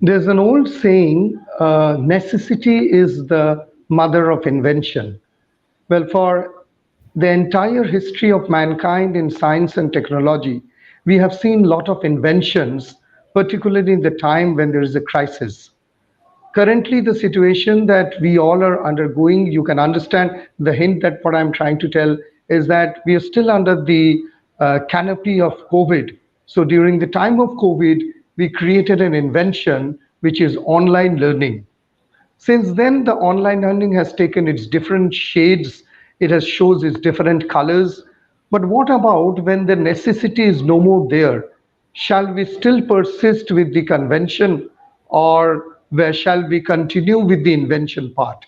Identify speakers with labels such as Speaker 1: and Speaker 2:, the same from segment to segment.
Speaker 1: There's an old saying, necessity is the mother of invention. Well, for the entire history of mankind in science and technology, we have seen a lot of inventions, particularly in the time when there is a crisis. Currently, the situation that we all are undergoing, you can understand the hint that what I'm trying to tell is that we are still under the canopy of COVID. So during the time of COVID, we created an invention which is online learning. Since then, the online learning has taken its different shades, it has shows its different colors. But what about when the necessity is no more there? Shall we still persist with the convention, or where shall we continue with the invention part?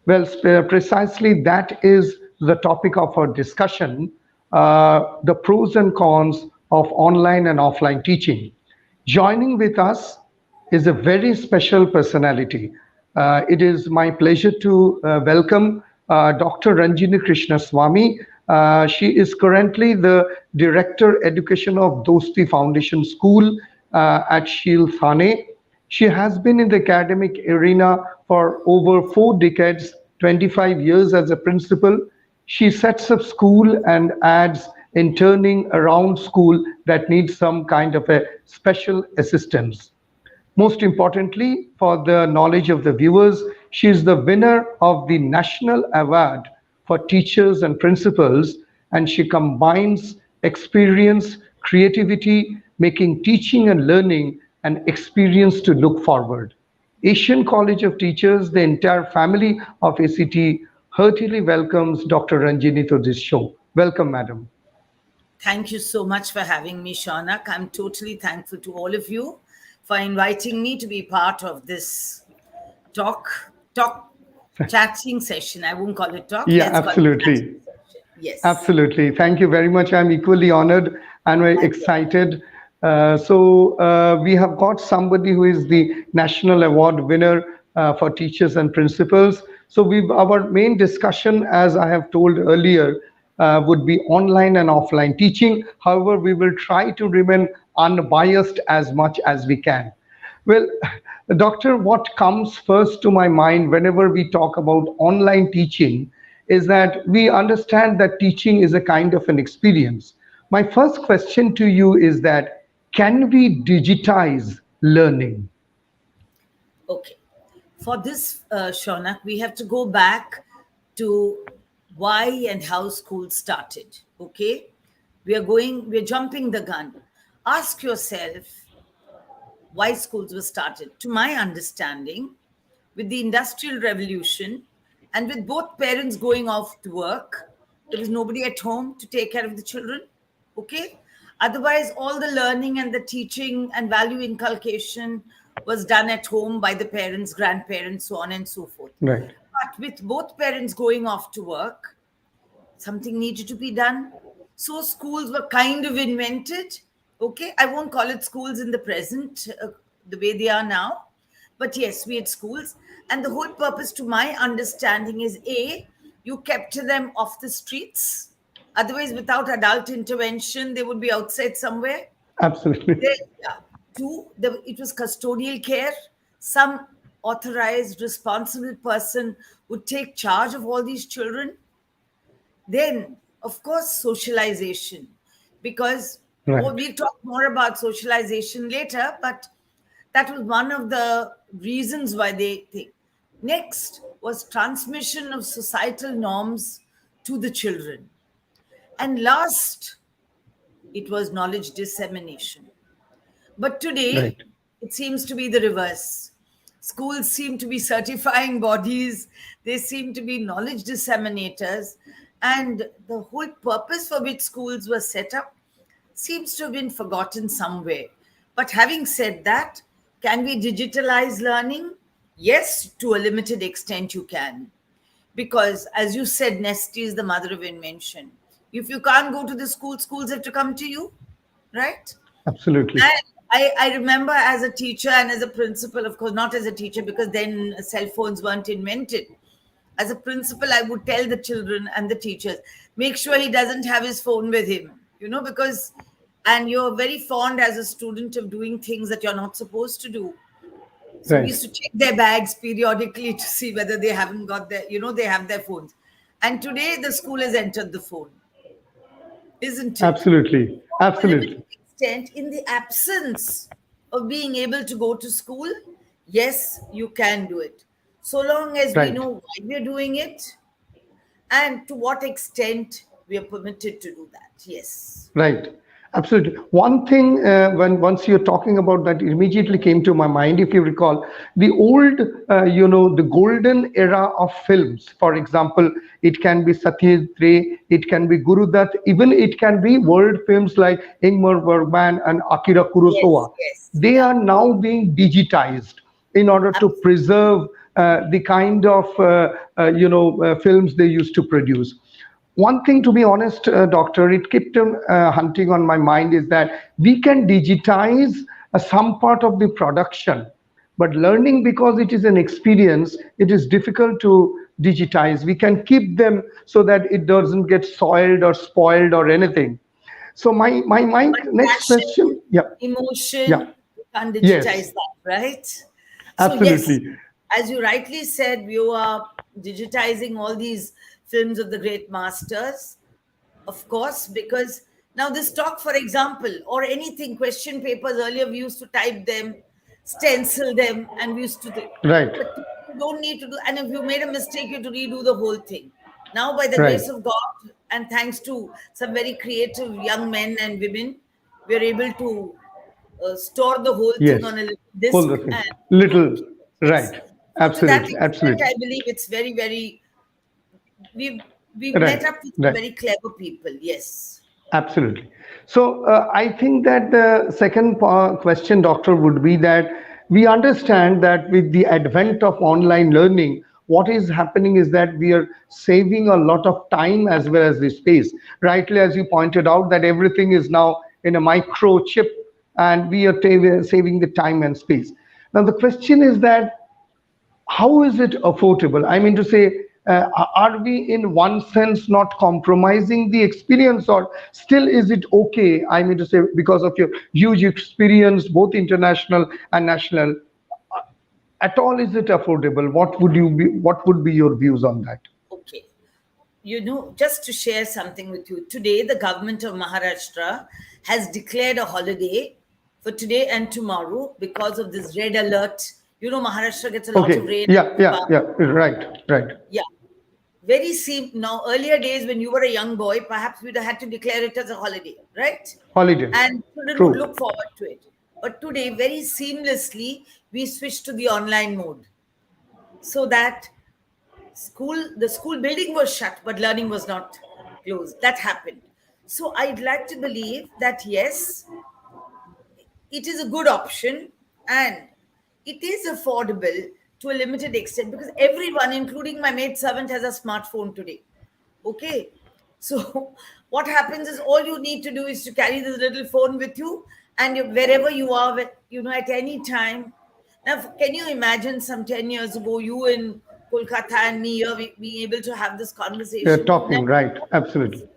Speaker 1: Well, precisely that is the topic of our discussion, the pros and cons of online and offline teaching. Joining with us is a very special personality. It is my pleasure to welcome Dr. Ranjini Krishnaswamy. She is currently the Director Education of Dosti Foundation School at Thane. She has been in the academic arena for over 4 decades, 25 years as a principal. She sets up school and adds interning around school that needs some kind of a special assistance. Most importantly, for the knowledge of the viewers, she is the winner of the National Award for Teachers and Principals, and she combines experience, creativity, making teaching and learning an experience to look forward. Asian College of Teachers, the entire family of ACT, heartily welcomes Dr. Ranjini to this show. Welcome, madam.
Speaker 2: Thank you so much for having me, Shaunak. I'm totally thankful to all of you for inviting me to be part of this talk, chatting session. I won't call it talk.
Speaker 1: Yeah,
Speaker 2: Let's call it chatting
Speaker 1: absolutely.
Speaker 2: session. Yes.
Speaker 1: Absolutely. Thank you very much. I'm equally honored and very
Speaker 2: Thank you.
Speaker 1: excited. We have got somebody who is the National Award winner for teachers and principals. So our main discussion, as I have told earlier, would be online and offline teaching. However, we will try to remain unbiased as much as we can. Well, Doctor, what comes first to my mind whenever we talk about online teaching is that we understand that teaching is a kind of an experience. My first question to you is that can we digitize learning?
Speaker 2: Okay. For this, Shaunak, we have to go back to why and how school started. Okay. We're jumping the gun. Ask yourself why schools were started. To my understanding, with the Industrial Revolution and with both parents going off to work, there was nobody at home to take care of the children. Okay. Otherwise, all the learning and the teaching and value inculcation was done at home by the parents, grandparents, so on and so forth.
Speaker 1: Right.
Speaker 2: But with both parents going off to work, something needed to be done. So schools were kind of invented. Okay, I won't call it schools in the present, the way they are now. But yes, we had schools. And the whole purpose, to my understanding, is A, you kept them off the streets. Otherwise, without adult intervention, they would be outside somewhere.
Speaker 1: Absolutely.
Speaker 2: They, yeah. Two, it was custodial care. Some authorized, responsible person would take charge of all these children. Then, of course, socialization, because
Speaker 1: Right.
Speaker 2: we'll talk more about socialization later, but that was one of the reasons why they think. Next was transmission of societal norms to the children. And last, it was knowledge dissemination. But today,
Speaker 1: Right.
Speaker 2: it seems to be the reverse. Schools seem to be certifying bodies, they seem to be knowledge disseminators, and the whole purpose for which schools were set up seems to have been forgotten somewhere. But having said that, can we digitalize learning? Yes, to a limited extent, you can. Because, as you said, necessity is the mother of invention. If you can't go to the school, schools have to come to you, right?
Speaker 1: Absolutely.
Speaker 2: And I remember as a teacher and as a principal, of course, not as a teacher because then cell phones weren't invented. As a principal, I would tell the children and the teachers, make sure he doesn't have his phone with him, because, and you're very fond as a student of doing things that you're not supposed to do. So we
Speaker 1: Right.
Speaker 2: used to check their bags periodically to see whether they haven't got their, they have their phones. And today the school has entered the phone, isn't it?
Speaker 1: Absolutely.
Speaker 2: To a limited
Speaker 1: Absolutely.
Speaker 2: extent, in the absence of being able to go to school, yes, you can do it. So long as we
Speaker 1: Right.
Speaker 2: know why we're doing it and to what extent we are permitted to do that. Yes.
Speaker 1: Right. Absolutely. One thing, when once you're talking about that, immediately came to my mind. If you recall, the old, the golden era of films. For example, it can be Satyajit Ray, it can be Guru Dutt, even it can be world films like Ingmar Bergman and Akira
Speaker 2: Yes,
Speaker 1: Kurosawa.
Speaker 2: yes.
Speaker 1: They
Speaker 2: Yeah.
Speaker 1: are now being digitized in order to
Speaker 2: Absolutely.
Speaker 1: preserve the kind of films they used to produce. One thing, to be honest, doctor, it kept hunting on my mind is that we can digitize some part of the production, but learning, because it is an experience, it is difficult to digitize. We can keep them so that it doesn't get soiled or spoiled or anything. So my
Speaker 2: But
Speaker 1: next question,
Speaker 2: passion,
Speaker 1: yeah,
Speaker 2: emotion,
Speaker 1: yeah,
Speaker 2: you can't
Speaker 1: yes,
Speaker 2: digitize that, right? So, yes,
Speaker 1: absolutely,
Speaker 2: as you rightly said, you are digitizing all these films of the great masters, of course, because now this talk, for example, or anything, question papers, earlier we used to type them, stencil them, and we used to do.
Speaker 1: right,
Speaker 2: But you don't need to do, and if you made a mistake, you have to redo the whole thing. Now, by the
Speaker 1: right,
Speaker 2: grace of God, and thanks to some very creative young men and women, we are able to store the whole thing
Speaker 1: yes,
Speaker 2: on a little
Speaker 1: hold
Speaker 2: disk
Speaker 1: the thing,
Speaker 2: and
Speaker 1: little,
Speaker 2: yes.
Speaker 1: right,
Speaker 2: So to that
Speaker 1: absolutely,
Speaker 2: extent,
Speaker 1: absolutely.
Speaker 2: I believe it's very, very we've met
Speaker 1: Right,
Speaker 2: up with some
Speaker 1: right.
Speaker 2: very clever people. Yes.
Speaker 1: Absolutely. So I think that the second question, doctor, would be that we understand that with the advent of online learning, what is happening is that we are saving a lot of time as well as the space. Rightly, as you pointed out, that everything is now in a microchip, and we are saving the time and space. Now the question is that how is it affordable? I mean to say, are we in one sense not compromising the experience, or still is it okay? I mean to say, because of your huge experience, both international and national, at all is it affordable? What would be your views on that?
Speaker 2: Okay. Just to share something with you, today the government of Maharashtra has declared a holiday for today and tomorrow because of this red alert. Maharashtra gets a lot of
Speaker 1: Okay,
Speaker 2: rain.
Speaker 1: yeah, yeah, yeah, right, right,
Speaker 2: Yeah. Very now, earlier days when you were a young boy, perhaps we'd have had to declare it as a holiday, right?
Speaker 1: holiday,
Speaker 2: And children would look
Speaker 1: true,
Speaker 2: forward to it. But today, very seamlessly, we switched to the online mode so that the school building was shut, but learning was not closed. That happened. So I'd like to believe that yes, it is a good option and it is affordable to a limited extent because everyone, including my maid servant, has a smartphone today. Okay. So what happens is all you need to do is to carry this little phone with you and wherever you are, at any time. Now, can you imagine some 10 years ago, you in Kolkata and me here being able to have this
Speaker 1: yeah,
Speaker 2: conversation?
Speaker 1: talking,
Speaker 2: Never
Speaker 1: right, absolutely,
Speaker 2: possible.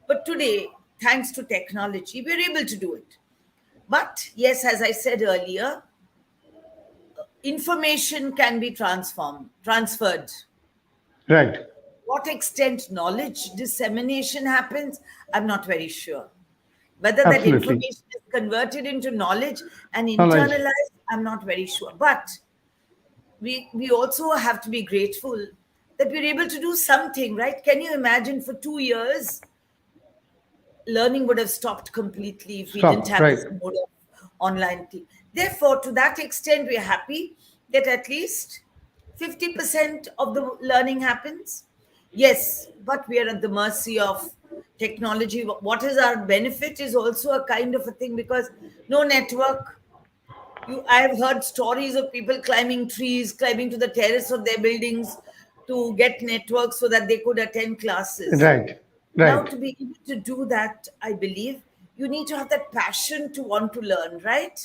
Speaker 2: But today, thanks to technology, we're able to do it. But yes, as I said earlier, information can be transferred.
Speaker 1: right,
Speaker 2: What extent knowledge dissemination happens, I'm not very sure. Whether that
Speaker 1: absolutely,
Speaker 2: information is converted into knowledge and
Speaker 1: knowledge,
Speaker 2: internalized, I'm not very sure. But we also have to be grateful that we're able to do something, right? Can you imagine for 2 years learning would have stopped completely if we didn't
Speaker 1: stop,
Speaker 2: have
Speaker 1: right,
Speaker 2: this mode of online thing. Therefore, to that extent, we're happy that at least 50% of the learning happens. Yes, but we are at the mercy of technology. What is our benefit is also a kind of a thing because no network. I've heard stories of people climbing trees, climbing to the terrace of their buildings to get network so that they could attend classes.
Speaker 1: right,
Speaker 2: Now,
Speaker 1: right,
Speaker 2: to be able to do that, I believe you need to have that passion to want to learn, right?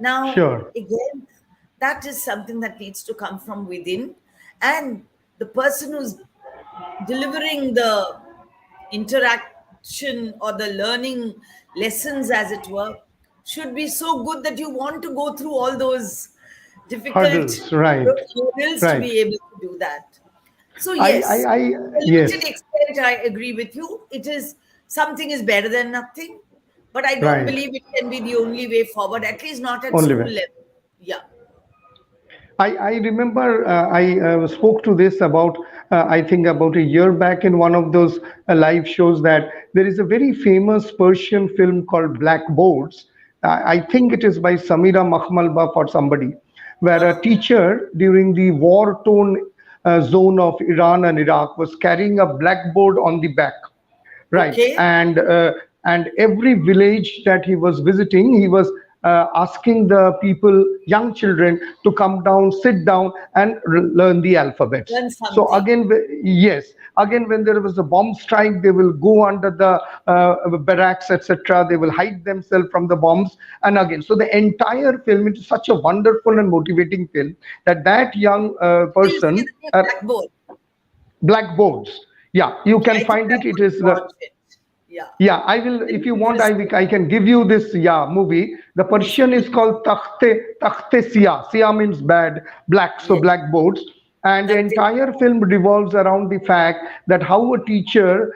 Speaker 2: Now,
Speaker 1: sure,
Speaker 2: again, that is something that needs to come from within. And the person who's delivering the interaction or the learning lessons, as it were, should be so good that you want to go through all those difficult
Speaker 1: Hurdles, right,
Speaker 2: hurdles to
Speaker 1: right.
Speaker 2: be able to do that. So yes,
Speaker 1: I
Speaker 2: to a limited
Speaker 1: yes,
Speaker 2: extent, I agree with you. It is something is better than nothing, but I don't
Speaker 1: right.
Speaker 2: believe it can be the only way forward. At least not at
Speaker 1: Only
Speaker 2: school
Speaker 1: way.
Speaker 2: level. Yeah.
Speaker 1: I remember I spoke to this about, I think about a year back in one of those live shows, that there is a very famous Persian film called Blackboards. I think it is by Samira Makhmalbaf or somebody, where a teacher during the war-torn zone of Iran and Iraq was carrying a blackboard on the back. Right.
Speaker 2: Okay.
Speaker 1: And every village that he was visiting, he was asking the people, young children, to come down, sit down, and learn the alphabets.
Speaker 2: Learn
Speaker 1: So
Speaker 2: something.
Speaker 1: again, yes, again, when there was a bomb strike, they will go under the barracks, etc. They will hide themselves from the bombs. And again, so the entire film, it is such a wonderful and motivating film, that that young
Speaker 2: Still see
Speaker 1: person,
Speaker 2: the name Blackboard.
Speaker 1: Blackboards. Yeah, you
Speaker 2: Okay,
Speaker 1: can
Speaker 2: I think
Speaker 1: find
Speaker 2: I
Speaker 1: it. It
Speaker 2: would
Speaker 1: is the,
Speaker 2: watch it. Yeah.
Speaker 1: yeah, I will. If
Speaker 2: Very
Speaker 1: you want,
Speaker 2: interesting.
Speaker 1: I can give you this. Yeah, movie. The
Speaker 2: Yes,
Speaker 1: Persian is
Speaker 2: please.
Speaker 1: called Takhte Sia. Sia means bad, black. So
Speaker 2: Yes.
Speaker 1: blackboards. And the
Speaker 2: Takte.
Speaker 1: entire film revolves around the fact that how a teacher,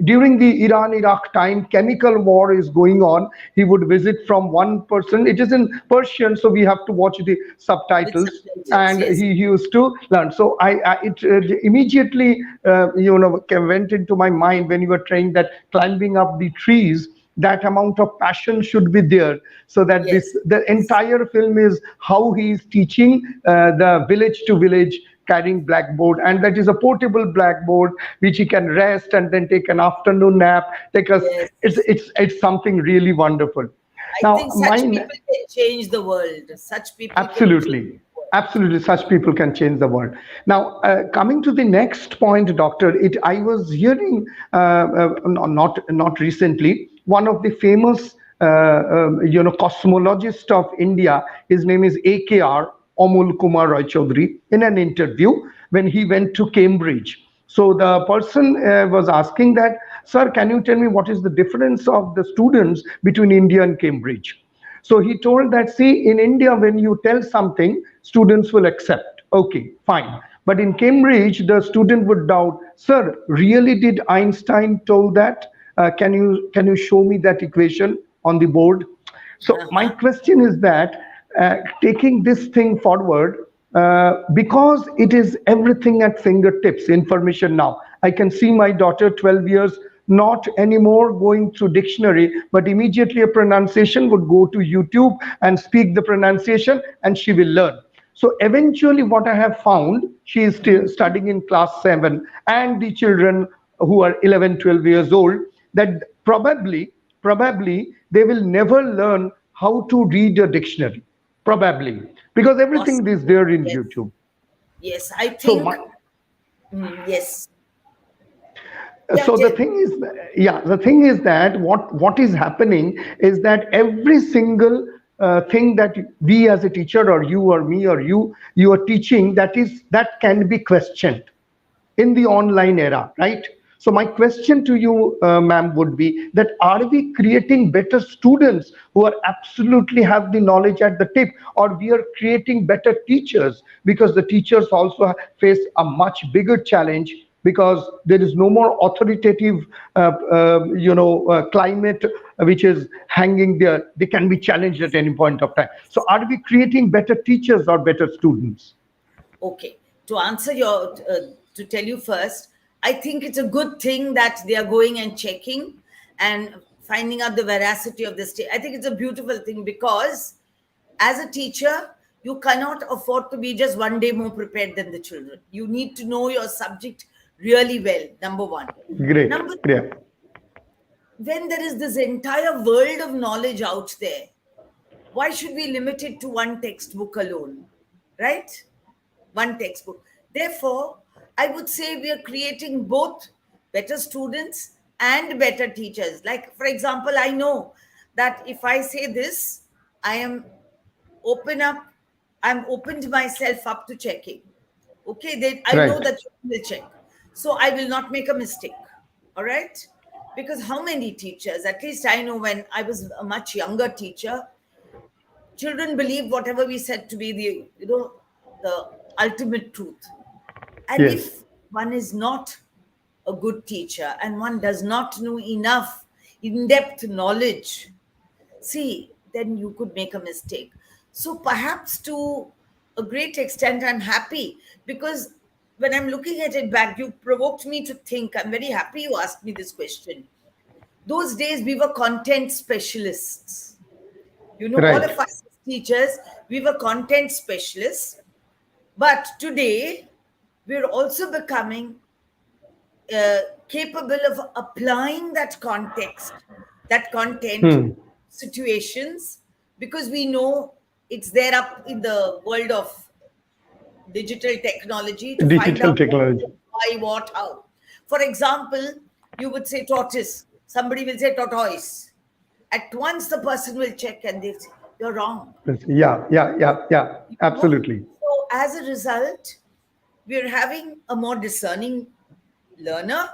Speaker 1: during the Iran-Iraq time, chemical war is going on. He would visit from one person. It is in Persian, so we have to watch the
Speaker 2: With
Speaker 1: subtitles.
Speaker 2: subtitles.
Speaker 1: And
Speaker 2: Yes.
Speaker 1: he used to learn. So it immediately, went into my mind when you were saying that climbing up the trees, that amount of passion should be there, so that this
Speaker 2: Yes.
Speaker 1: the
Speaker 2: Yes.
Speaker 1: entire film is how he is teaching the village to village, carrying blackboard, and that is a portable blackboard which he can rest and then take an afternoon nap. Take us,
Speaker 2: Yes.
Speaker 1: it's something really wonderful.
Speaker 2: I
Speaker 1: Now
Speaker 2: think such
Speaker 1: mine.
Speaker 2: people can change the world. Such people can change
Speaker 1: Absolutely.
Speaker 2: the world.
Speaker 1: Absolutely. Such people can change the world. Now, coming to the next point, Doctor, I was hearing, not recently, one of the famous, cosmologist of India, his name is AKR, Amol Kumar Roy Chaudhary, in an interview when he went to Cambridge. So the person was asking that, sir, can you tell me what is the difference of the students between India and Cambridge? So he told that, see, in India, when you tell something, students will accept. Okay, fine. But in Cambridge, the student would doubt, sir, really did Einstein told that? Can you show me that equation on the board? So my
Speaker 2: Uh-huh.
Speaker 1: question is that, taking this thing forward, because it is everything at fingertips, information now. I can see my daughter, 12 years, not anymore going through dictionary, but immediately a pronunciation would go to YouTube and speak the pronunciation, and she will learn. So eventually, what I have found, she is still studying in class 7, and the children who are 11, 12 years old, that probably they will never learn how to read a dictionary, probably, because everything is
Speaker 2: Possibly.
Speaker 1: there in
Speaker 2: Yes.
Speaker 1: YouTube.
Speaker 2: Yes. I
Speaker 1: So
Speaker 2: think, yes. Yeah,
Speaker 1: so the
Speaker 2: tell.
Speaker 1: thing is, yeah, the thing is that what is happening is that every single thing that we as a teacher, or you or me or you are teaching, that can be questioned in the online era, right? So my question to you, ma'am, would be that, are we creating better students who are absolutely have the knowledge at the tip, or we are creating better teachers, because the teachers also face a much bigger challenge, because there is no more authoritative climate which is hanging there. They can be challenged at any point of time. So are we creating better teachers or better students?
Speaker 2: Okay. To answer to tell you first, I think it's a good thing that they are going and checking and finding out the veracity of this. I think it's a beautiful thing because as a teacher, you cannot afford to be just one day more prepared than the children. You need to know your subject really well, number one.
Speaker 1: Great,
Speaker 2: Number two,
Speaker 1: great.
Speaker 2: when there is this entire world of knowledge out there, why should we limit it to one textbook alone? Right? One textbook. Therefore, I would say we are creating both better students and better teachers. Like, for example, I know that if I say this, I am open up, I'm opened myself up to checking. Okay, then I know
Speaker 1: Right.
Speaker 2: that you will check. So I will not make a mistake. All right? Because how many teachers, at least I know when I was a much younger teacher, children believe whatever we said to be the ultimate truth. And
Speaker 1: Yes.
Speaker 2: if one is not a good teacher and one does not know enough in-depth knowledge, see, then you could make a mistake. So perhaps to a great extent, I'm happy because when I'm looking at it back, you provoked me to think. I'm very happy you asked me this question. Those days, we were content specialists. All
Speaker 1: Right.
Speaker 2: of us as teachers, we were content specialists. But today, we're also becoming capable of applying that context, that content
Speaker 1: Hmm.
Speaker 2: situations, because we know it's there up in the world of digital technology to find
Speaker 1: Digital
Speaker 2: out what,
Speaker 1: technology.
Speaker 2: why, what, how. For example, you would say tortoise, somebody will say tortoise. At once, the person will check and they'll say, you're wrong.
Speaker 1: Yeah, yeah, yeah, yeah. Absolutely.
Speaker 2: So, as a result, we're having a more discerning learner.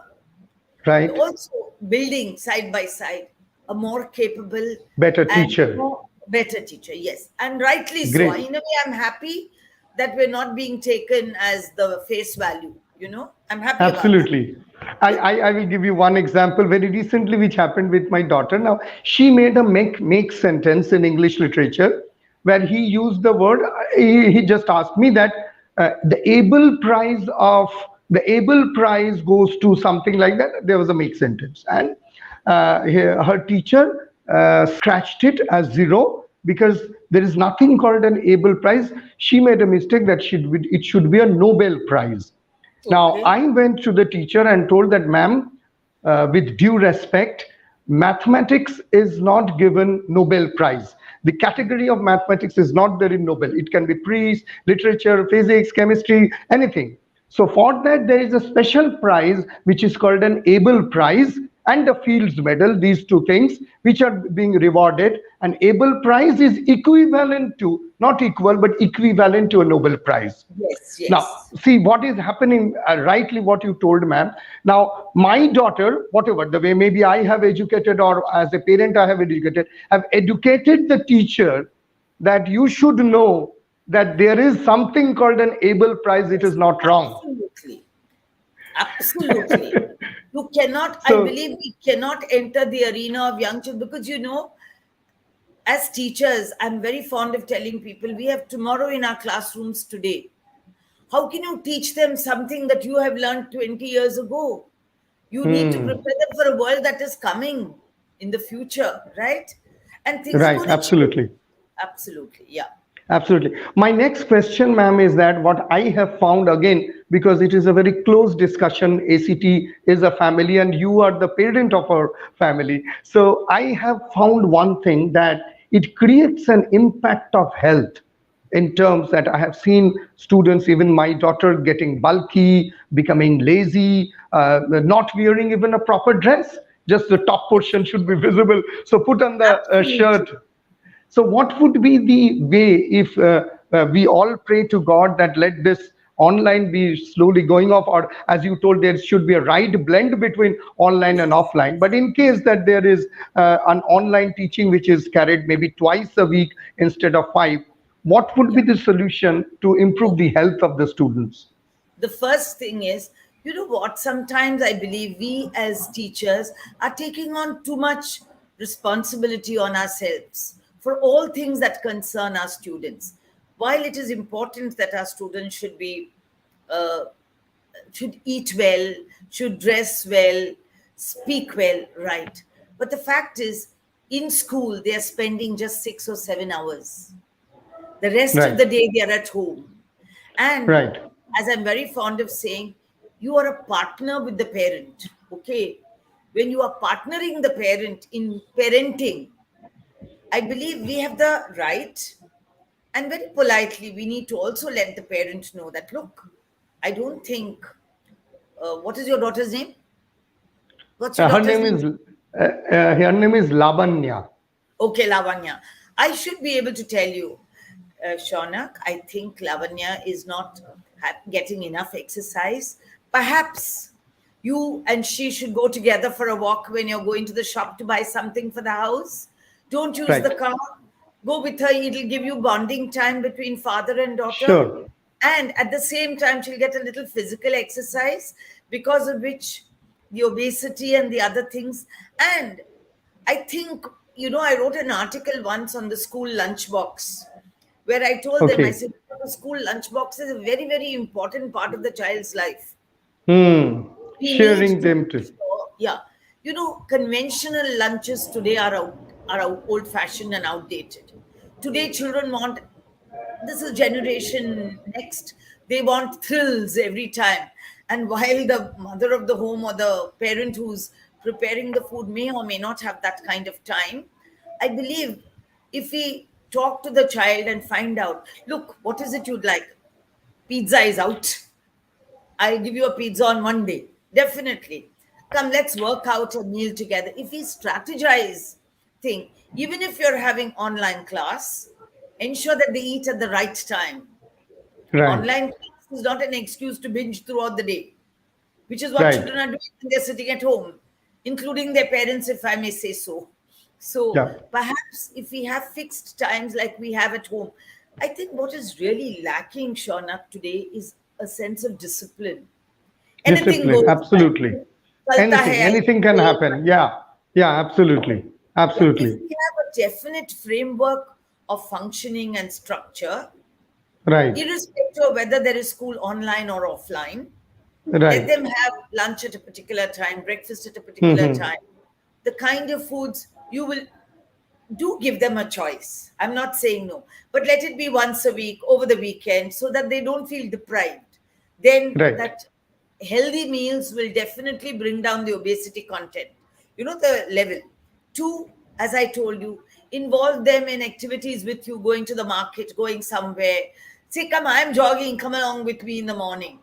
Speaker 2: We're
Speaker 1: Right.
Speaker 2: also building side by side a more capable
Speaker 1: Better
Speaker 2: and
Speaker 1: teacher.
Speaker 2: more better teacher. Yes, and rightly so.
Speaker 1: Great.
Speaker 2: In a way, I'm happy that we're not being taken as the face value. I'm happy about that.
Speaker 1: Absolutely. I will give you one example very recently, which happened with my daughter. Now, she made a make sentence in English literature where he used the word, he just asked me that the able prize goes to something like that. There was a make sentence. And her teacher scratched it as zero because there is nothing called an able prize. She made a mistake that it should be a Nobel prize. Now,
Speaker 2: Okay.
Speaker 1: I went to the teacher and told that, ma'am, with due respect, mathematics is not given Nobel Prize. The category of mathematics is not there in Nobel. It can be priest, literature, physics, chemistry, anything. So for that, there is a special prize which is called an Abel Prize and a Fields Medal, these two things which are being rewarded. An Abel Prize is equivalent to, not equal, but equivalent to a Nobel Prize.
Speaker 2: Yes,
Speaker 1: Now,
Speaker 2: yes.
Speaker 1: see what is happening, rightly what you told, ma'am. Now, my daughter, whatever the way, maybe I have educated, or as a parent, I have educated the teacher that you should know that there is something called an Abel Prize. It is not wrong.
Speaker 2: Absolutely. Absolutely. You cannot, I
Speaker 1: So,
Speaker 2: believe we cannot enter the arena of young children because, as teachers, I'm very fond of telling people we have tomorrow in our classrooms today. How can you teach them something that you have learned 20 years ago? You need to prepare them for a world that is coming in the future, right? And things are
Speaker 1: right,
Speaker 2: going to change.
Speaker 1: absolutely.
Speaker 2: Absolutely. Yeah.
Speaker 1: Absolutely. My next question, ma'am, is that what I have found again, because it is a very close discussion, ACT is a family and you are the parent of our family. So I have found one thing that it creates an impact of health in terms that I have seen students, even my daughter, getting bulky, becoming lazy, not wearing even a proper dress. Just the top portion should be visible. So put on the
Speaker 2: Absolutely.
Speaker 1: shirt. So, what would be the way if we all pray to God that let this online be slowly going off, or as you told, there should be a right blend between online and offline. But in case that there is an online teaching which is carried maybe twice a week instead of five, what would
Speaker 2: Yeah.
Speaker 1: be the solution to improve the
Speaker 2: Okay.
Speaker 1: health of the students?
Speaker 2: The first thing is, you know what? Sometimes I believe we as teachers are taking on too much responsibility on ourselves for all things that concern our students. While it is important that our students uh, should eat well, should dress well, speak well, right? But the fact is, in school, they are spending just 6 or 7 hours. The rest of
Speaker 1: Right,
Speaker 2: the day, they are at home. And
Speaker 1: right,
Speaker 2: as I'm very fond of saying, you are a partner with the parent. Okay. When you are partnering the parent in parenting, I believe we have the right, and very politely, we need to also let the parent know that, look, I don't think, what is your daughter's name? What's your
Speaker 1: her
Speaker 2: daughter's
Speaker 1: name
Speaker 2: name?
Speaker 1: is Lavanya.
Speaker 2: Okay, Lavanya. I should be able to tell you, Shaunak, I think Lavanya is not getting enough exercise. Perhaps you and she should go together for a walk when you're going to the shop to buy something for the house. Don't use the
Speaker 1: Right.
Speaker 2: car. Go with her. It'll give you bonding time between father and daughter.
Speaker 1: Sure.
Speaker 2: And at the same time, she'll get a little physical exercise, because of which the obesity and the other things. And I think, I wrote an article once on the school lunchbox, where I told them, I
Speaker 1: Okay.
Speaker 2: said, the school lunchbox is a very, very important part of the child's life.
Speaker 1: Hmm.
Speaker 2: We need
Speaker 1: Sharing
Speaker 2: to
Speaker 1: them
Speaker 2: make
Speaker 1: to.
Speaker 2: sure, yeah. Conventional lunches today are old fashioned and outdated. Today, children want, this is generation next, they want thrills every time. And while the mother of the home or the parent who's preparing the food may or may not have that kind of time, I believe if we talk to the child and find out, look, what is it you'd like? Pizza is out. I'll give you a pizza on Monday. Definitely. Come, let's work out a meal together. If we strategize thing, even if you're having online class, ensure that they eat at the right time.
Speaker 1: Right.
Speaker 2: Online class is not an excuse to binge throughout the day, which is what
Speaker 1: Right.
Speaker 2: children are doing when they're sitting at home, including their parents, if I may say so. So
Speaker 1: Yeah.
Speaker 2: perhaps if we have fixed times like we have at home, I think what is really lacking, Shaunak, today is a sense of discipline. Anything
Speaker 1: Discipline.
Speaker 2: goes.
Speaker 1: Absolutely.
Speaker 2: Chalta
Speaker 1: Anything.
Speaker 2: hai,
Speaker 1: Anything can happen. Yeah. Yeah. Absolutely.
Speaker 2: yeah, if
Speaker 1: Absolutely.
Speaker 2: we have a definite framework of functioning and structure,
Speaker 1: Right.
Speaker 2: irrespective of whether there is school online or offline, let
Speaker 1: Right.
Speaker 2: them have lunch at a particular time, breakfast at a particular
Speaker 1: Hmm.
Speaker 2: time. The kind of foods you will do, give them a choice. I'm not saying no, but let it be once a week over the weekend so that they don't feel deprived. Then
Speaker 1: Right.
Speaker 2: that healthy meals will definitely bring down the obesity content. The level. Two, as I told you, involve them in activities with you, going to the market, going somewhere. Say, come, I'm jogging, come along with me in the morning.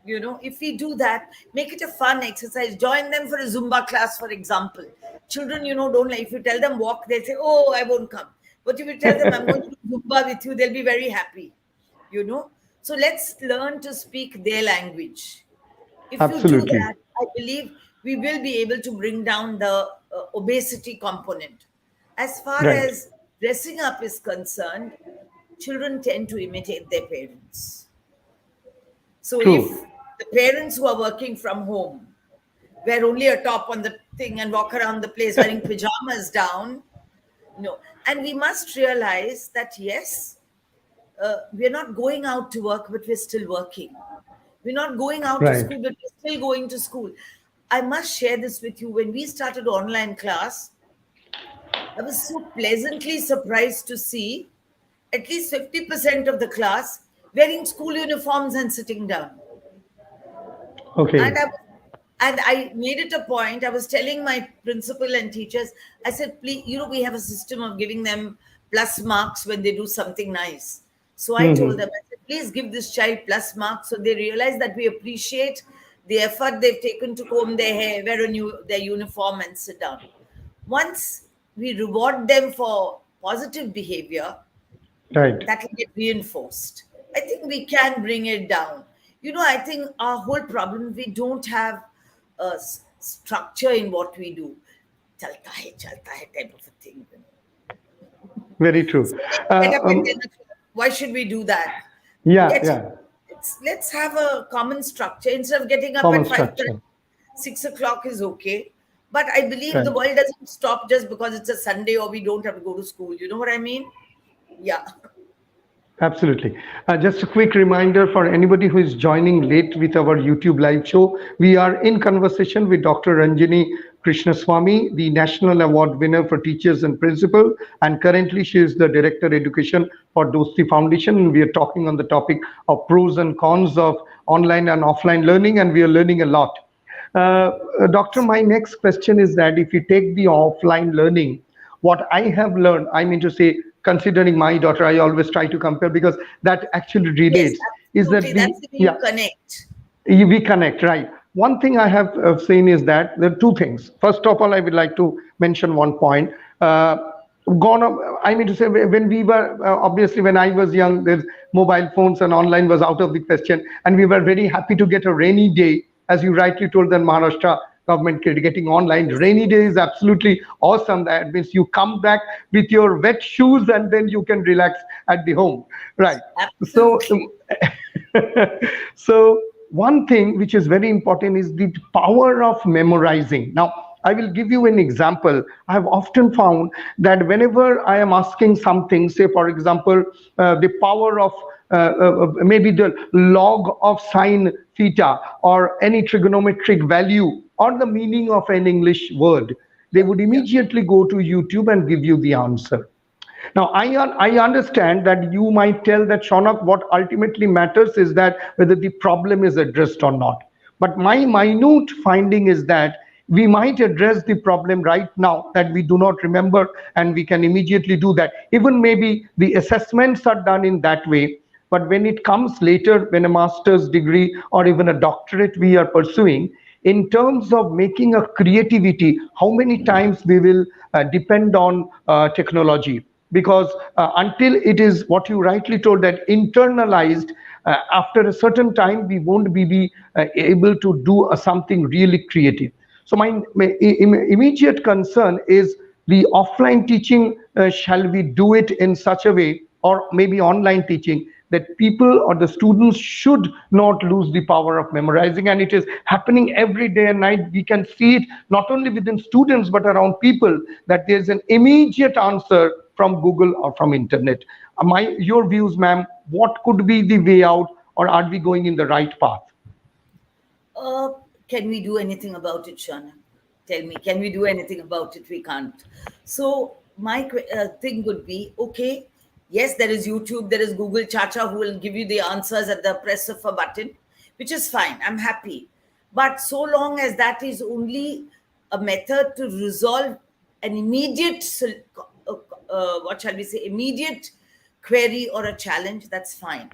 Speaker 2: If we do that, make it a fun exercise. Join them for a Zumba class, for example. Children, don't like, if you tell them walk, they'll say, oh, I won't come. But if you tell them, I'm going to do Zumba with you, they'll be very happy. you know so let's learn to speak their language. If you do
Speaker 1: Absolutely.
Speaker 2: that, I believe we will be able to bring down the obesity component. As far
Speaker 1: Right.
Speaker 2: as dressing up is concerned, children tend to imitate their parents. So if
Speaker 1: True.
Speaker 2: the parents who are working from home wear only a top on the thing and walk around the place wearing pajamas down, no. And we must realize that yes, we're not going out to work, but we're still working. We're not going out to
Speaker 1: Right.
Speaker 2: school, but we're still going to school. I must share this with you. When we started online class, I was so pleasantly surprised to see at least 50% of the class wearing school uniforms and sitting down. And
Speaker 1: Okay.
Speaker 2: I made it a point. I was telling my principal and teachers, I said, please, we have a system of giving them plus marks when they do something nice. So I told
Speaker 1: Hmm.
Speaker 2: them, I said, please give this child plus marks so they realize that we appreciate the effort they've taken to comb their hair, wear their uniform, and sit down. Once we reward them for positive behavior,
Speaker 1: Right.
Speaker 2: that will get reinforced. I think we can bring it down. I think our whole problem, we don't have a structure in what we do. Chalta hai type of a thing.
Speaker 1: Very
Speaker 2: So
Speaker 1: true.
Speaker 2: let's get
Speaker 1: Uh,
Speaker 2: up at 10
Speaker 1: um,
Speaker 2: o'clock. Why should we do that?
Speaker 1: yeah.
Speaker 2: Get
Speaker 1: Yeah.
Speaker 2: let's have a common structure. Instead of getting up
Speaker 1: Common
Speaker 2: at 5:30,
Speaker 1: structure.
Speaker 2: 6 o'clock is okay. But I believe the
Speaker 1: Right.
Speaker 2: world doesn't stop just because it's a Sunday or we don't have to go to school. You know what I mean? Yeah.
Speaker 1: Absolutely. Just a quick reminder for anybody who is joining late with our YouTube live show. We are in conversation with Dr. Ranjini Krishnaswamy, the National Award winner for Teachers and Principal, and currently she is the Director Education for Dosti Foundation. And we are talking on the topic of pros and cons of online and offline learning, and we are learning a lot. Doctor, my next question is that if you take the offline learning, what I have learned, I mean to say, considering my daughter, I always try to compare because that actually
Speaker 2: Yes,
Speaker 1: relates, is that
Speaker 2: absolutely.
Speaker 1: the,
Speaker 2: That's the way you
Speaker 1: yeah,
Speaker 2: connect.
Speaker 1: we connect, right? One thing I have seen is that there are two things. First of all, I would like to mention one point. Uh, Gone up, I mean to say, when we were, obviously, when I was young, there's mobile phones and online was out of the question. And we were very happy to get a rainy day, as you rightly told, that Maharashtra, government getting online. Rainy day is absolutely awesome. That means you come back with your wet shoes and then you can relax at the home, right? So
Speaker 2: Absolutely.
Speaker 1: so one thing which is very important is the power of memorizing. Now I will give you an example. I have often found that whenever I am asking something, say for example, the power of maybe the log of sine theta or any trigonometric value or the meaning of an English word, they would
Speaker 2: Yeah.
Speaker 1: immediately go to YouTube and give you the answer. Now, I understand that you might tell that, Shaunak, what ultimately matters is that whether the problem is addressed or not. But my minute finding is that we might address the problem right now that we do not remember, and we can immediately do that. Even maybe the assessments are done in that way. But when it comes later, when a master's degree or even a doctorate we are pursuing, in terms of making a creativity, how many times we will depend on technology? Because until it is what you rightly told, that internalized, after a certain time we won't be able to do something really creative. So my immediate concern is the offline teaching. Shall we do it in such a way, or maybe online teaching, that people or the students should not lose the power of memorizing? And it is happening every day and night. We can see it not only within students but around people, that there's an immediate answer from Google or from internet. My your views, ma'am, what could be the way out, or are we going in the right path?
Speaker 2: Uh, can we do anything about it, Shana? Tell me, can we do anything about it? We can't. So my thing would be, okay, yes, there is YouTube, there is Google Chacha who will give you the answers at the press of a button, which is fine. I'm happy. But so long as that is only a method to resolve an immediate, what shall we say, immediate query or a challenge, that's fine.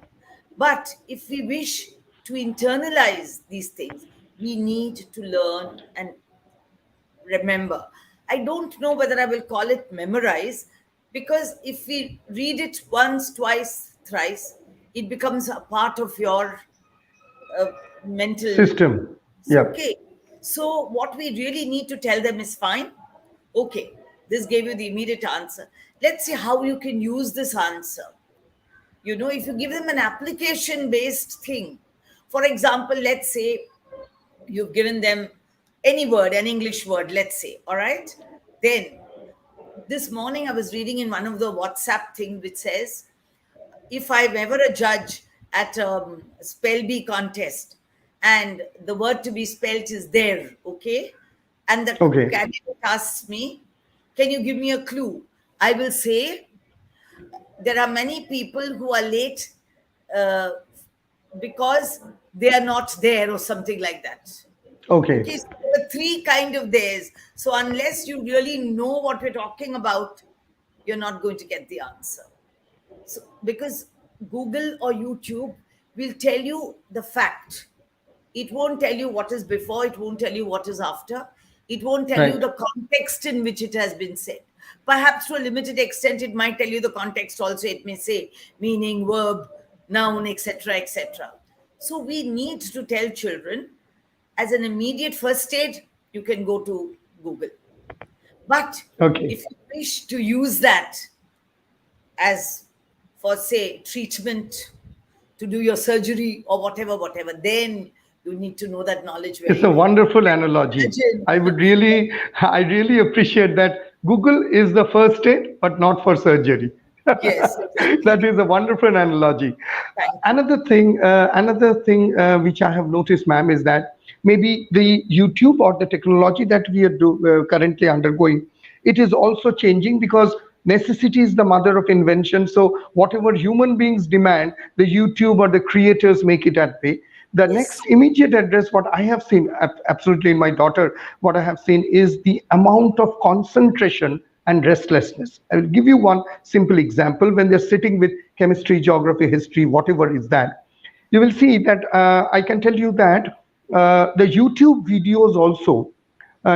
Speaker 2: But if we wish to internalize these things, we need to learn and remember. I don't know whether I will call it memorize, because if we read it once, twice, thrice, it becomes a part of your uh, mental.
Speaker 1: System.
Speaker 2: So,
Speaker 1: Yep.
Speaker 2: okay. So, what we really need to tell them is fine. Okay, this gave you the immediate answer. Let's see how you can use this answer. If you give them an application based thing, for example, let's say you've given them any word, an English word, let's say, all right? Then this morning I was reading in one of the WhatsApp thing which says, if I'm ever a judge at a spell bee contest and the word to be spelt is there, okay? And the
Speaker 1: Okay.
Speaker 2: candidate asks me, can you give me a clue? I will say, there are many people who are late uh, because they are not there or something like that.
Speaker 1: Okay.
Speaker 2: Okay, so there are three kind of theirs. So unless you really know what we're talking about, you're not going to get the answer. So because Google or YouTube will tell you the fact. It won't tell you what is before, it won't tell you what is after, it won't tell you
Speaker 1: Right.
Speaker 2: the context in which it has been said. Perhaps to a limited extent, it might tell you the context also. It may say meaning, verb, noun, etc., etc. So we need to tell children, as an immediate first aid, you can go to Google. But
Speaker 1: Okay.
Speaker 2: if you wish to use that as for, say, treatment, to do your surgery or whatever, then you need to know that knowledge
Speaker 1: It's
Speaker 2: very
Speaker 1: a
Speaker 2: well.
Speaker 1: wonderful analogy.
Speaker 2: Imagine.
Speaker 1: I really appreciate that. Google is the first aid, but not for surgery.
Speaker 2: Yes,
Speaker 1: That
Speaker 2: exactly.
Speaker 1: is a wonderful analogy.
Speaker 2: Thank you.
Speaker 1: Another thing which I have noticed, ma'am, is that maybe the YouTube or the technology that we are currently undergoing, it is also changing, because necessity is the mother of invention. So whatever human beings demand, the YouTube or the creators make it that way. The
Speaker 2: Yes.
Speaker 1: next immediate address, what I have seen, absolutely in my daughter, what I have seen is the amount of concentration and restlessness. I will give you one simple example. When they're sitting with chemistry, geography, history, whatever is that, you will see that I can tell you that the YouTube videos also,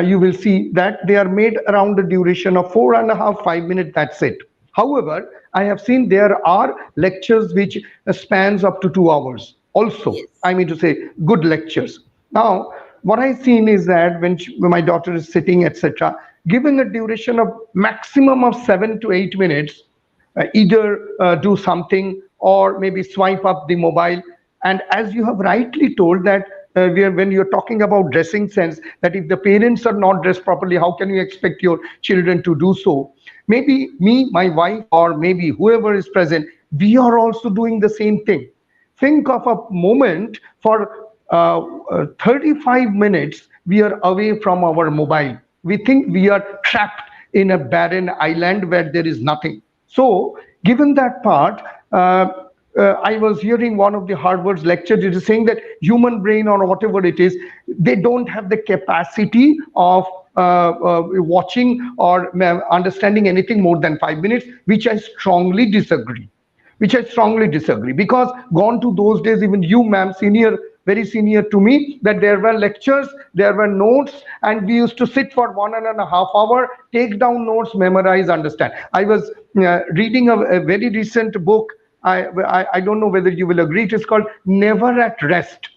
Speaker 1: you will see that they are made around a duration of 4.5, 5 minutes. That's it. However, I have seen there are lectures which spans up to 2 hours. Also,
Speaker 2: Yes.
Speaker 1: I mean to say, good lectures. Now, what I've seen is that when my daughter is sitting, etc., giving a duration of maximum of 7 to 8 minutes, either do something or maybe swipe up the mobile. And as you have rightly told that when you're talking about dressing sense, that if the parents are not dressed properly, how can you expect your children to do so? Maybe me, my wife, or maybe whoever is present, we are also doing the same thing. Think of a moment for 35 minutes we are away from our mobile. We think we are trapped in a barren island where there is nothing. So given that part, I was hearing one of the Harvard's lectures. It is saying that human brain or whatever it is, they don't have the capacity of watching or understanding anything more than 5 minutes, which I strongly disagree. Because gone to those days, even you, ma'am, senior, very senior to me, that there were lectures, there were notes, and we used to sit for 1.5 hours, take down notes, memorize, understand. I was reading a very recent book. I don't know whether you will agree. It is called Never at Rest.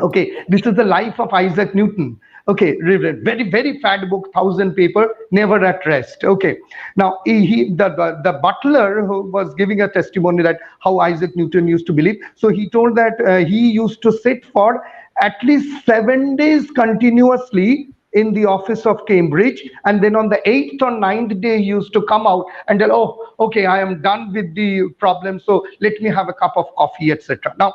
Speaker 1: Okay, this is the life of Isaac Newton. Okay, very very fat book, 1,000 paper, Never at Rest. Okay, now the butler who was giving a testimony that how Isaac Newton used to believe. So he told that he used to sit for at least 7 days continuously in the office of Cambridge, and then on the eighth or ninth day he used to come out and tell, oh, okay, I am done with the problem, so let me have a cup of coffee, etc. Now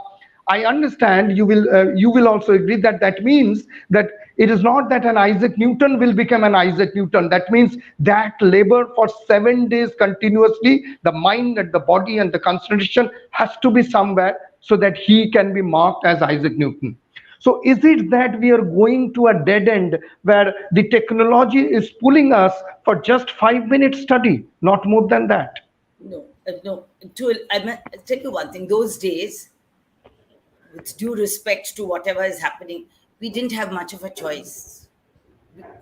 Speaker 1: I understand you will also agree that that means that it is not that an Isaac Newton will become an Isaac Newton. That means that labor for 7 days continuously, the mind and the body and the concentration has to be somewhere so that he can be marked as Isaac Newton. So is it that we are going to a dead end where the technology is pulling us for just 5 minute study, not more than that?
Speaker 2: No, no. I'll tell you one thing. Those days, with due respect to whatever is happening, we didn't have much of a choice.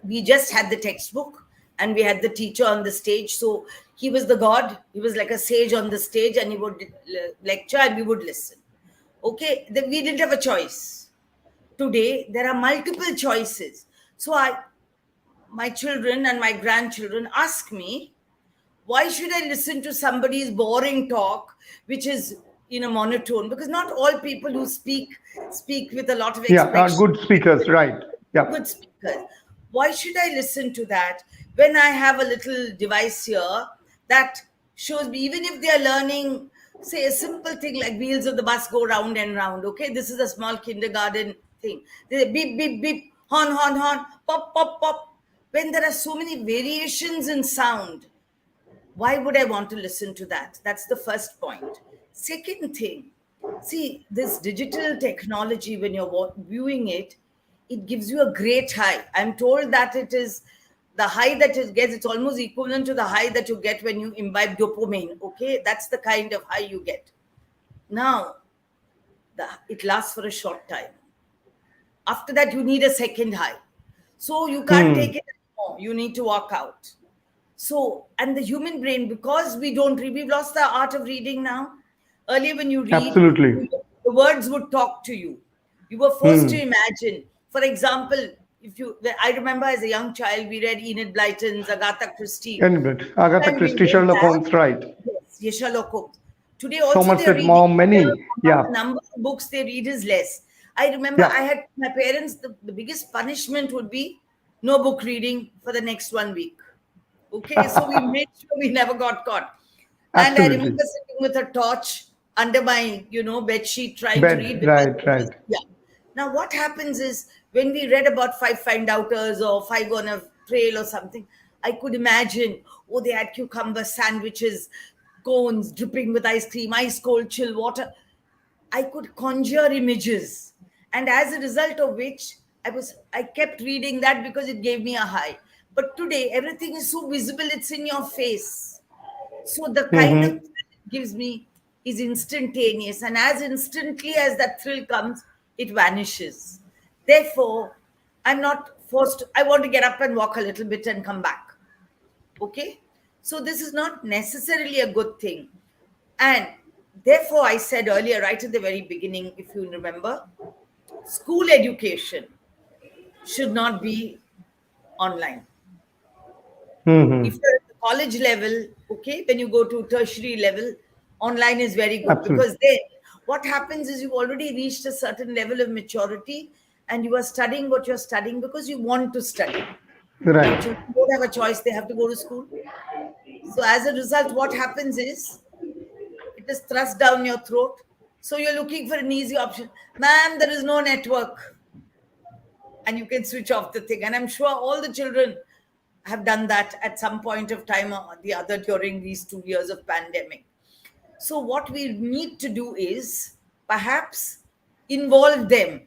Speaker 2: We just had the textbook and we had the teacher on the stage. So he was the god. He was like a sage on the stage, and he would lecture and we would listen. Okay, then we didn't have a choice. Today, there are multiple choices. So my children and my grandchildren ask me, why should I listen to somebody's boring talk, which is in a monotone? Because not all people who speak with a lot of
Speaker 1: Yeah,
Speaker 2: expression.
Speaker 1: good speakers, right? Yeah.
Speaker 2: Good speakers. Why should I listen to that when I have a little device here that shows me, even if they are learning, say, a simple thing like wheels of the bus go round and round. Okay, this is a small kindergarten thing. They beep, beep, beep, horn, horn, horn, pop, pop, pop. When there are so many variations in sound, why would I want to listen to that? That's the first point. Second thing, see, this digital technology, when you're viewing it, it gives you a great high. I'm told that it is the high that it gets, it's almost equivalent to the high that you get when you imbibe dopamine. Okay, that's the kind of high you get. Now, it lasts for a short time. After that, you need a second high. So you can't take it anymore. You need to walk out. So, and the human brain, because we don't read, we've lost the art of reading now. Earlier, when you read,
Speaker 1: Absolutely.
Speaker 2: the words would talk to you. You were forced to imagine. For example, I remember as a young child, we read Enid Blyton's Agatha Christie.
Speaker 1: And Agatha
Speaker 2: And we
Speaker 1: Christie,
Speaker 2: read
Speaker 1: Sherlock
Speaker 2: that.
Speaker 1: Holmes, right?
Speaker 2: Yes, Sherlock Holmes. Today also they're
Speaker 1: Somerset
Speaker 2: reading.
Speaker 1: Maugham, many. Yeah.
Speaker 2: The number of books they read is less. I remember
Speaker 1: Yeah.
Speaker 2: I had my parents, the biggest punishment would be no book reading for the next 1 week. Okay, so we made sure we never got caught. And I remember
Speaker 1: Absolutely.
Speaker 2: sitting with a torch under my, bed sheet trying to read.
Speaker 1: Bed, right, right.
Speaker 2: Yeah. Now, what happens is when we read about 5 find-outers or 5 on a trail or something, I could imagine, oh, they had cucumber sandwiches, cones dripping with ice cream, ice cold chill water. I could conjure images. And as a result of which, I kept reading that because it gave me a high. But today, everything is so visible, it's in your face. So the kind of thrill it gives me is instantaneous. And as instantly as that thrill comes, it vanishes. Therefore, I'm not forced. I want to get up and walk a little bit and come back. Okay? So this is not necessarily a good thing. And therefore, I said earlier, right at the very beginning, if you remember, school education should not be online. If
Speaker 1: Hmm.
Speaker 2: you're at the college level, okay, when you go to tertiary level, online is very good,
Speaker 1: Absolutely.
Speaker 2: because then what happens is you've already reached a certain level of maturity, and you are studying what you're studying because you want to study. Now,
Speaker 1: Right.
Speaker 2: children don't have a choice, they have to go to school. So, as a result, what happens is it is thrust down your throat. So, you're looking for an easy option. Ma'am, there is no network, and you can switch off the thing. And I'm sure all the children have done that at some point of time or the other during these 2 years of pandemic. So what we need to do is perhaps involve them.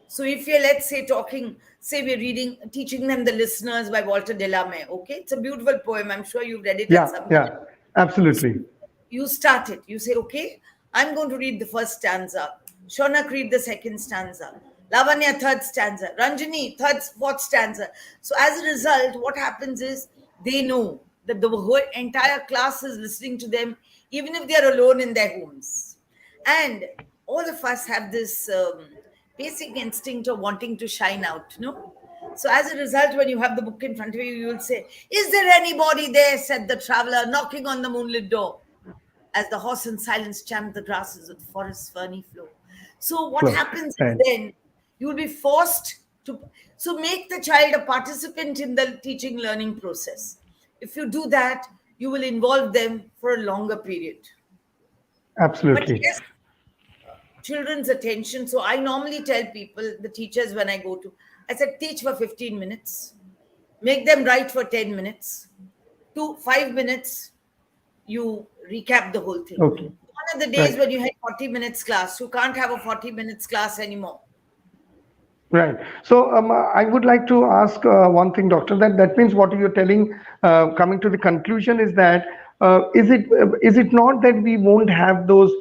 Speaker 2: So if you're, let's say, talking, say we're reading, teaching them The Listeners by Walter Delame, okay? It's a beautiful poem. I'm sure you've read it at
Speaker 1: Yeah.
Speaker 2: some
Speaker 1: Yeah.
Speaker 2: time. So
Speaker 1: Absolutely.
Speaker 2: you start it. You say, okay, I'm going to read the first stanza. Shonak read the second stanza. Lavanya third stanza. Ranjini third, fourth stanza. So as a result, what happens is they know that the whole entire class is listening to them, even if they are alone in their homes. And all of us have this basic instinct of wanting to shine out, no? So as a result, when you have the book in front of you, you will say, "Is there anybody there?" said the traveler, knocking on the moonlit door, as the horse in silence champed the grasses of the forest's ferny flow. So what
Speaker 1: Flow.
Speaker 2: happens is
Speaker 1: Right.
Speaker 2: then you will be forced to, so make the child a participant in the teaching learning process. If you do that, you will involve them for a longer period. But
Speaker 1: Absolutely.
Speaker 2: yes, children's attention. So I normally tell people, the teachers, when I go to, I said, teach for 15 minutes, make them write for 10 minutes, 5 minutes, you recap the whole thing.
Speaker 1: Okay.
Speaker 2: One of the days
Speaker 1: Right.
Speaker 2: when you had 40 minutes class, you can't have a 40 minutes class anymore.
Speaker 1: Right. So I would like to ask one thing, doctor. That means what you're telling, coming to the conclusion, is that is it not that we won't have those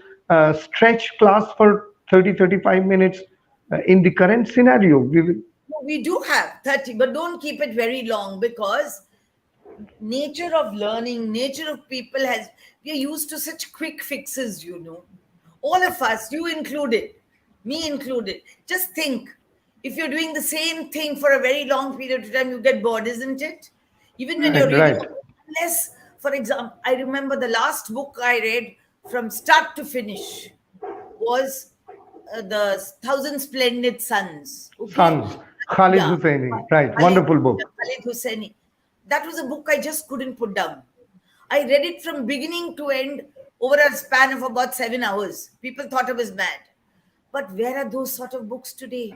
Speaker 1: stretch class for 30-35 minutes in the current scenario? We will,
Speaker 2: No, we do have 30, but don't keep it very long, because nature of learning, nature of people has, we are used to such quick fixes, you know. All of us, you included, me included. Just think, if you're doing the same thing for a very long period of time, you get bored, isn't it? Even when you're
Speaker 1: right.
Speaker 2: reading,
Speaker 1: Right.
Speaker 2: unless, for example, I remember the last book I read from start to finish was the Thousand Splendid Suns. Okay,
Speaker 1: Sons. Khalid
Speaker 2: yeah,
Speaker 1: Husseini. Right.
Speaker 2: Khalid,
Speaker 1: Wonderful book.
Speaker 2: Khalid Husseini. That was a book I just couldn't put down. I read it from beginning to end over a span of about 7 hours. People thought I was mad. But where are those sort of books today?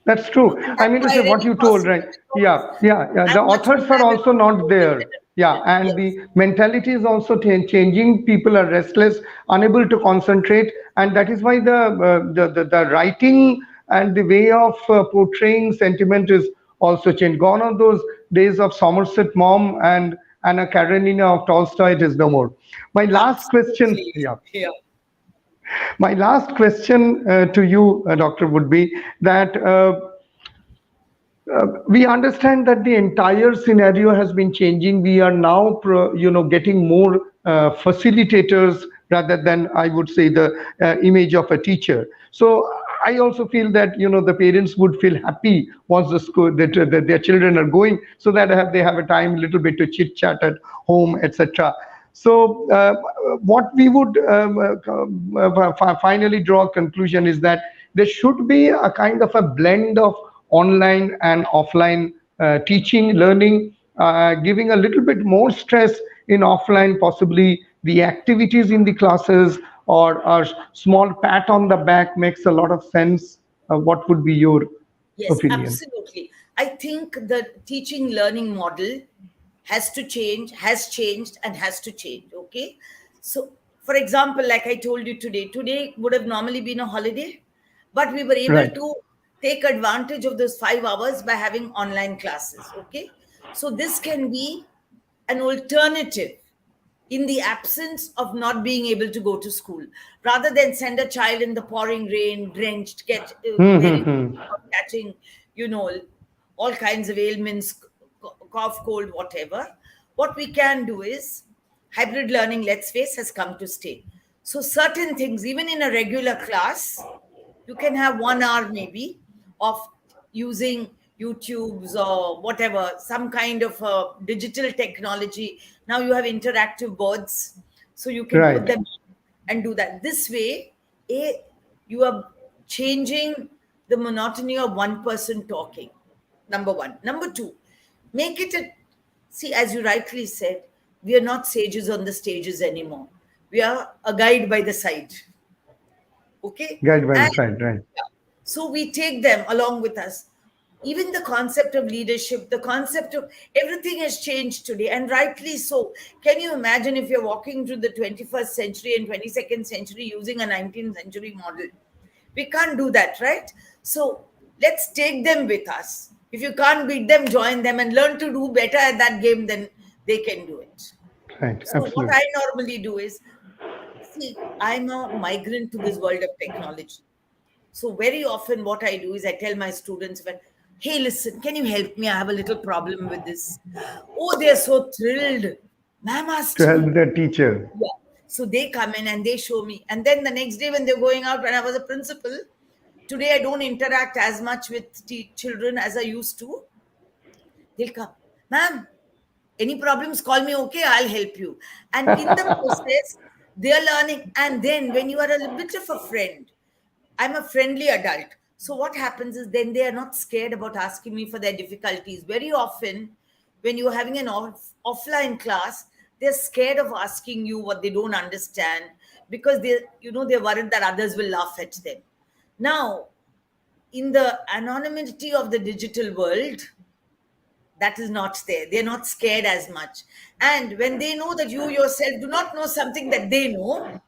Speaker 1: That's
Speaker 2: No,
Speaker 1: true.
Speaker 2: and
Speaker 1: I
Speaker 2: that's
Speaker 1: mean to
Speaker 2: why I
Speaker 1: say what
Speaker 2: really
Speaker 1: you told,
Speaker 2: caution
Speaker 1: right?
Speaker 2: because
Speaker 1: Yeah, yeah, yeah. The
Speaker 2: I'm much more
Speaker 1: authors are also
Speaker 2: habitual
Speaker 1: not
Speaker 2: to
Speaker 1: there. Yeah,
Speaker 2: independent.
Speaker 1: and
Speaker 2: Yes.
Speaker 1: the mentality is also changing. People are restless, unable to concentrate, and that is why the writing and the way of portraying sentiment is also changed. Gone are those days of Somerset Maugham and Anna Karenina of Tolstoy. It is no more. My last question,
Speaker 2: Absolutely.
Speaker 1: yeah.
Speaker 2: Yeah.
Speaker 1: My last question to you, doctor, would be that we understand that the entire scenario has been changing. We are now, getting more facilitators rather than, I would say, the image of a teacher. So I also feel that the parents would feel happy once the school that their children are going, so that they have a time a little bit to chit chat at home, etc. So, what we would finally draw a conclusion is that there should be a kind of a blend of online and offline teaching, learning, giving a little bit more stress in offline, possibly the activities in the classes, or a small pat on the back makes a lot of sense. What would be your
Speaker 2: Yes,
Speaker 1: opinion?
Speaker 2: absolutely. I think the teaching learning model has to change, has changed, and has to change. Okay. So, for example, like I told you today would have normally been a holiday, but we were able
Speaker 1: Right.
Speaker 2: to take advantage of those 5 hours by having online classes. Okay. So, this can be an alternative in the absence of not being able to go to school, rather than send a child in the pouring rain, drenched, get wearing, catching, you know, all kinds of ailments, cough, cold, whatever. What we can do is hybrid learning, let's face, has come to stay. So certain things, even in a regular class, you can have 1 hour maybe of using YouTubes or whatever, some kind of digital technology. Now you have interactive boards, so you can put
Speaker 1: Right.
Speaker 2: them and do that. This way, a you are changing the monotony of one person talking. Number one. Number two, make it a see, as you rightly said, we are not sages on the stages anymore. We are a guide by the side. Okay?
Speaker 1: Guide by the
Speaker 2: And
Speaker 1: side. Right.
Speaker 2: yeah, so we take them along with us. Even the concept of leadership, the concept of everything has changed today, and rightly so. Can you imagine if you're walking through the 21st century and 22nd century using a 19th century model? We can't do that, right? So let's take them with us. If you can't beat them, join them and learn to do better at that game than they can do it.
Speaker 1: Right.
Speaker 2: So what
Speaker 1: Absolutely.
Speaker 2: I normally do is, see, I'm a migrant to this world of technology. So very often what I do is I tell my students, when, hey, listen, can you help me? I have a little problem with this. Oh, they're so thrilled. Ma'am
Speaker 1: To
Speaker 2: asked
Speaker 1: help
Speaker 2: me.
Speaker 1: the teacher.
Speaker 2: Yeah. So they come in and they show me. And then the next day when they're going out, when I was a principal, today I don't interact as much with children as I used to. They'll come, ma'am, any problems, call me, okay, I'll help you. And in the process, they're learning. And then when you are a little bit of a friend, I'm a friendly adult. So what happens is then they are not scared about asking me for their difficulties. Very often, when you're having an offline class, they're scared of asking you what they don't understand because they're worried that others will laugh at them. Now, in the anonymity of the digital world, that is not there. They're not scared as much. And when they know that you yourself do not know something that they know,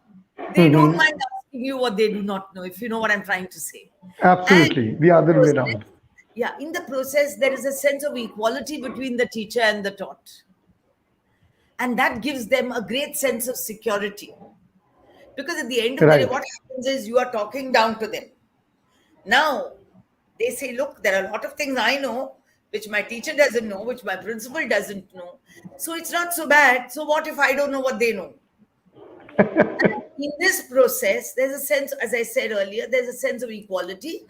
Speaker 2: they don't
Speaker 1: Hmm.
Speaker 2: mind asking you what they do not know, if you know what I'm trying to say. And
Speaker 1: Absolutely. The
Speaker 2: in the
Speaker 1: other way
Speaker 2: process,
Speaker 1: around.
Speaker 2: yeah, in the process, there is a sense of equality between the teacher and the taught. And that gives them a great sense of security. Because at the end of the day,
Speaker 1: Right.
Speaker 2: what happens is you are talking down to them. Now, they say, look, there are a lot of things I know, which my teacher doesn't know, which my principal doesn't know. So it's not so bad. So what if I don't know what they know? In this process, there's a sense, as I said earlier, there's a sense of equality.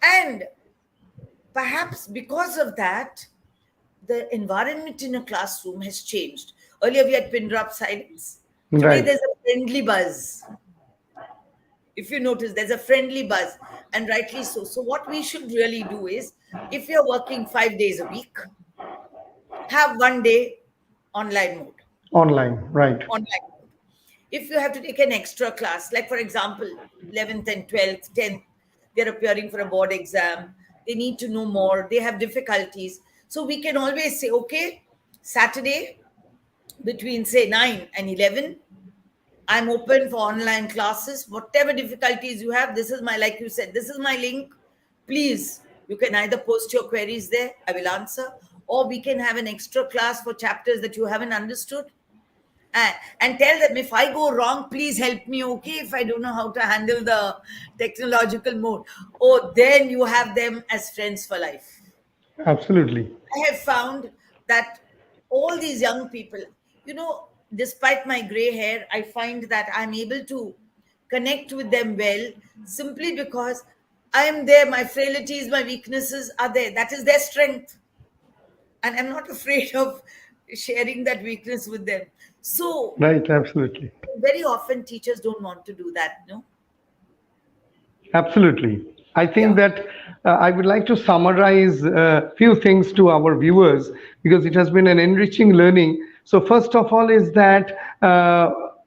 Speaker 2: And perhaps because of that, the environment in a classroom has changed. Earlier, we had pin drop silence. Today,
Speaker 1: Right.
Speaker 2: there's a friendly buzz. If you notice, there's a friendly buzz, and rightly so. So, what we should really do is, if you're working 5 days a week, have one day online mode.
Speaker 1: Online. Right.
Speaker 2: Online mode. If you have to take an extra class, like for example, 11th and 12th, 10th, they're appearing for a board exam, they need to know more, they have difficulties. So we can always say, okay, Saturday between say 9 and 11, I'm open for online classes. Whatever difficulties you have, this is my, like you said, this is my link. Please, you can either post your queries there, I will answer, or we can have an extra class for chapters that you haven't understood. And tell them, if I go wrong, please help me, okay? If I don't know how to handle the technological mode. Oh, then you have them as friends for life.
Speaker 1: Absolutely.
Speaker 2: I have found that all these young people, despite my gray hair, I find that I'm able to connect with them well simply because I am there. My frailties, my weaknesses are there. That is their strength. And I'm not afraid of sharing that weakness with them. So,
Speaker 1: Right. Absolutely.
Speaker 2: very often teachers don't want to do that, no?
Speaker 1: Absolutely. I
Speaker 2: Yeah.
Speaker 1: think that I would like to summarize a few things to our viewers because it has been an enriching learning. So, first of all, is that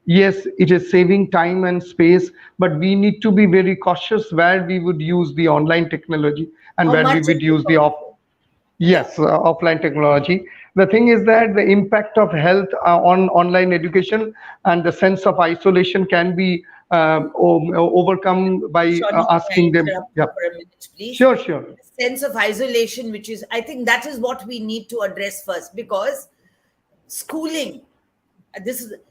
Speaker 1: yes, it is saving time and space, but we need to be very cautious where we would use the online technology and
Speaker 2: How
Speaker 1: where we
Speaker 2: much of
Speaker 1: would
Speaker 2: it
Speaker 1: use the
Speaker 2: also? Yeah.
Speaker 1: yes, offline technology. The thing is that the impact of health on online education and the sense of isolation can be overcome by
Speaker 2: Shawnee, may I
Speaker 1: asking them.
Speaker 2: interrupt
Speaker 1: Yeah,
Speaker 2: you for a minute, please?
Speaker 1: sure, sure.
Speaker 2: The sense of isolation, which is, I think that is what we need to address first, because schooling,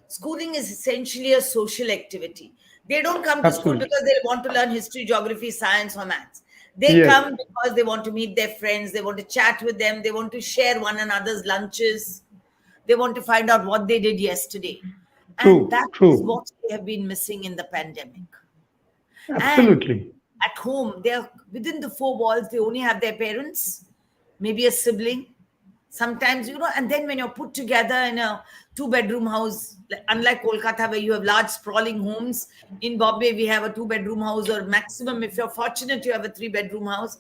Speaker 2: schooling is essentially a social activity. They don't come to school
Speaker 1: Absolutely.
Speaker 2: because they want to learn history, geography, science, or maths. They
Speaker 1: Yes,
Speaker 2: come because they want to meet their friends, they want to chat with them, they want to share one another's lunches, they want to find out what they did yesterday. And
Speaker 1: true,
Speaker 2: that is
Speaker 1: true.
Speaker 2: what they have been missing in the pandemic. And
Speaker 1: Absolutely.
Speaker 2: at home, they're within the four walls, they only have their parents, maybe a sibling. Sometimes, and then when you're put together in a two-bedroom house, unlike Kolkata, where you have large sprawling homes, in Bombay, we have a two-bedroom house, or maximum, if you're fortunate, you have a three-bedroom house.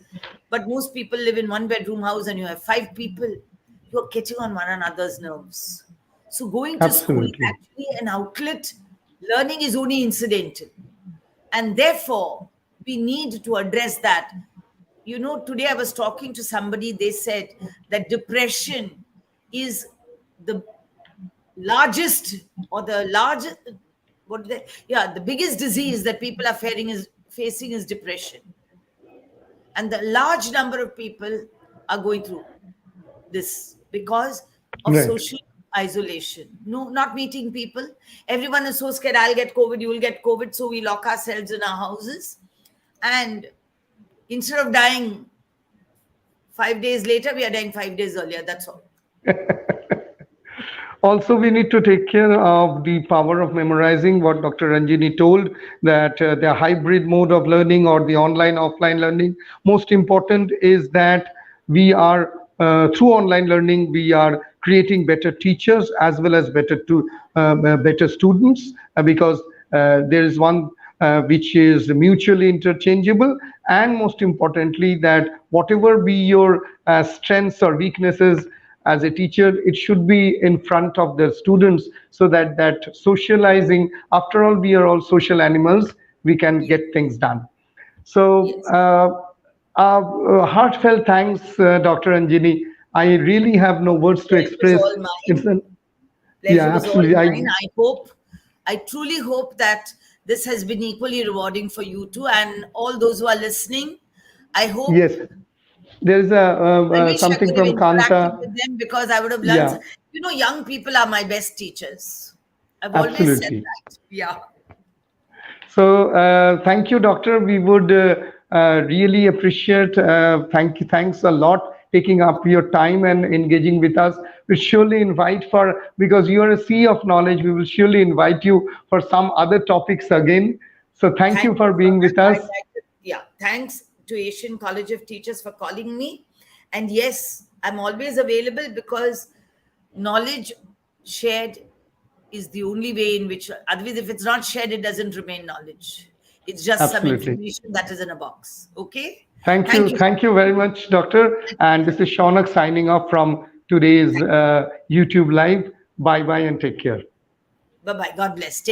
Speaker 2: But most people live in one-bedroom house and you have five people. You're getting on one another's nerves. So going to school is
Speaker 1: Absolutely.
Speaker 2: actually an outlet. Learning is only incidental. And therefore, we need to address that. Today I was talking to somebody, they said that depression is the largest or the largest, the biggest disease that people are facing is depression. And the large number of people are going through this because of
Speaker 1: Right.
Speaker 2: social isolation. No, not meeting people. Everyone is so scared, I'll get COVID, you will get COVID. So we lock ourselves in our houses. And instead of dying 5 days later, we are dying 5 days earlier. That's all.
Speaker 1: Also, we need to take care of the power of memorizing, what Dr. Ranjini told, that the hybrid mode of learning or the online offline learning. Most important is that we are through online learning, we are creating better teachers as well as better students, because there is one which is mutually interchangeable, and most importantly that whatever be your strengths or weaknesses as a teacher, it should be in front of the students, so that socializing, after all we are all social animals, we can
Speaker 2: Yes.
Speaker 1: get things done. So
Speaker 2: Yes.
Speaker 1: heartfelt thanks, Dr. Anjini. I really have no words to
Speaker 2: Pleasure was
Speaker 1: express.
Speaker 2: all
Speaker 1: It's
Speaker 2: mine.
Speaker 1: an Yeah,
Speaker 2: Pleasure was all
Speaker 1: absolutely.
Speaker 2: mine. I truly hope that this has been equally rewarding for you too, and all those who are listening. I hope.
Speaker 1: Yes, there is a
Speaker 2: I wish I
Speaker 1: something
Speaker 2: could have
Speaker 1: from
Speaker 2: interacted
Speaker 1: Kanta.
Speaker 2: with them because I would have learned.
Speaker 1: Yeah,
Speaker 2: Young people are my best teachers. I've always said
Speaker 1: absolutely.
Speaker 2: that. Yeah.
Speaker 1: So thank you, doctor. We would really appreciate. Thanks a lot taking up your time and engaging with us. We surely invite for, because you are a sea of knowledge. We will surely invite you for some other topics again. So thank
Speaker 2: Thank
Speaker 1: you
Speaker 2: you,
Speaker 1: for being with
Speaker 2: Shaunak.
Speaker 1: us.
Speaker 2: Yeah. Thanks to Asian College of Teachers for calling me. And yes, I'm always available because knowledge shared is the only way in which, otherwise, if it's not shared, it doesn't remain knowledge. It's just some
Speaker 1: Absolutely.
Speaker 2: information that is in a box. Okay.
Speaker 1: Thank
Speaker 2: Thank
Speaker 1: you.
Speaker 2: you.
Speaker 1: Thank you very much, doctor. And this is Shaunak signing off from today's YouTube live. Bye bye and take care.
Speaker 2: Bye bye. God bless. Take care.